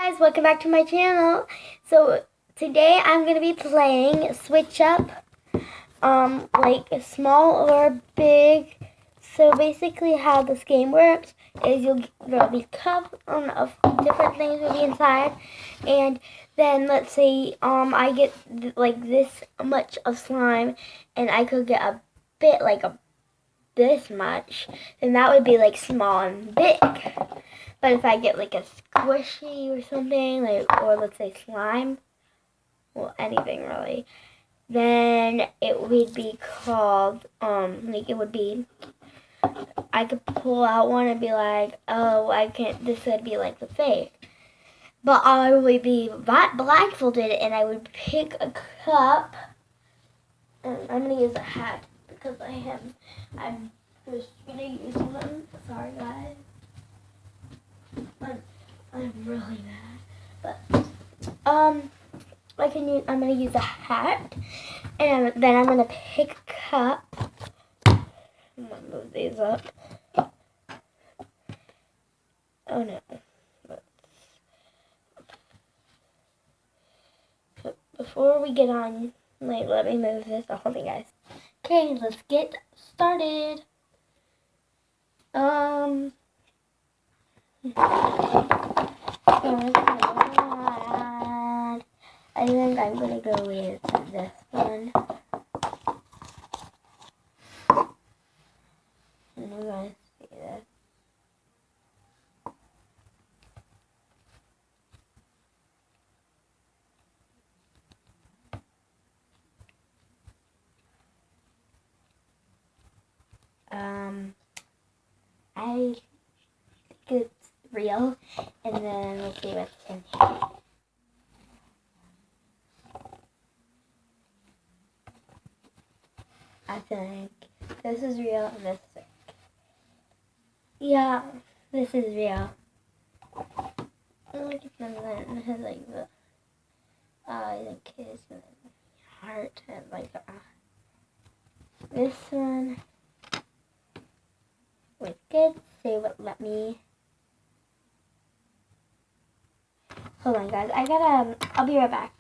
Guys, welcome back to my channel. So today I'm gonna be playing Switch Up, like small or big. So basically, how this game works is there'll be cups of different things will be inside, and then let's say I get like this much of slime, and I could get a bit like this much, then that would be like small and big. But if I get like a squishy or something, like, or let's say slime, well, anything really, then it would be called, like, it would be, I could pull out one and be like, oh, I can't, this would be like the fake. But I would be blindfolded and I would pick a cup, and I'm going to use a hat because I'm just going to use one. Sorry, guys. I'm really mad, but I'm gonna use a hat, and then I'm gonna pick a cup. I'm gonna move these up. Oh no! But before we get on, let me move this. Oh, hold on, guys. Okay, let's get started. I think I'm gonna go with this one. And you guys see this. I think it's real, and then we'll see what's in here. I think this is real and this is fake. Yeah, this is real. Look at them then. It has like the kiss and the heart and like this one. Wait, good. Say what let me. Hold on, guys. I'll be right back.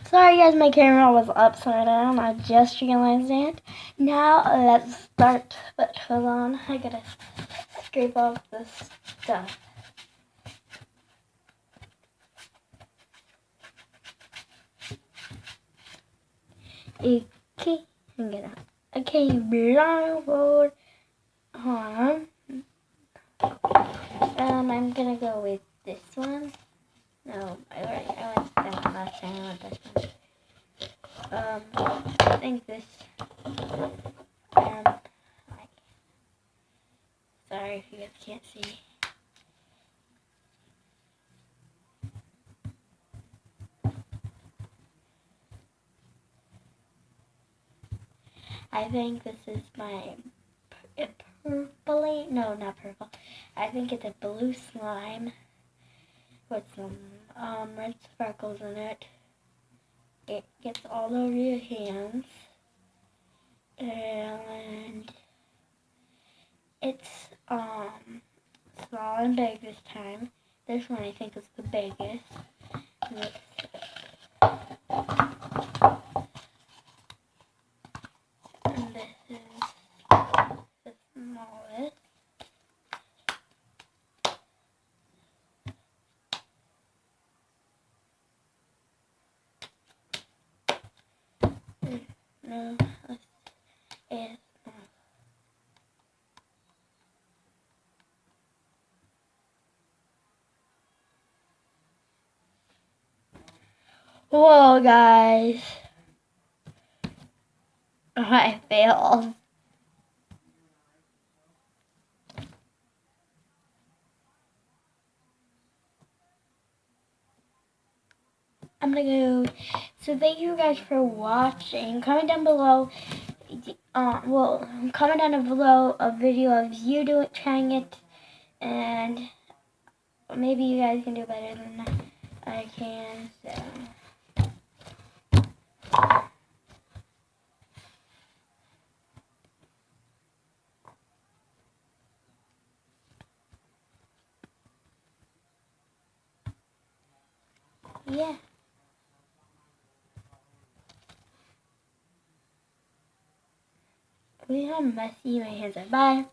Sorry, guys, my camera was upside down. I just realized it. Now, let's start. But hold on. I gotta scrape off this stuff. Okay, blindfold on. I'm gonna go with this one. No, I went that last time. I went this one. I think this. Sorry if you guys can't see. I think this is my purple. No, not purple. I think it's a blue slime with some red sparkles in it. It gets all over your hands, and it's small and big this time. This one I think is the biggest. And this is the smallest. No, this is small. Whoa, guys. I failed. I'm gonna go. So thank you guys for watching. Comment down below. Comment down below a video of you trying it, and maybe you guys can do better than I can. So. Yeah. Look how messy my hands are. Bye.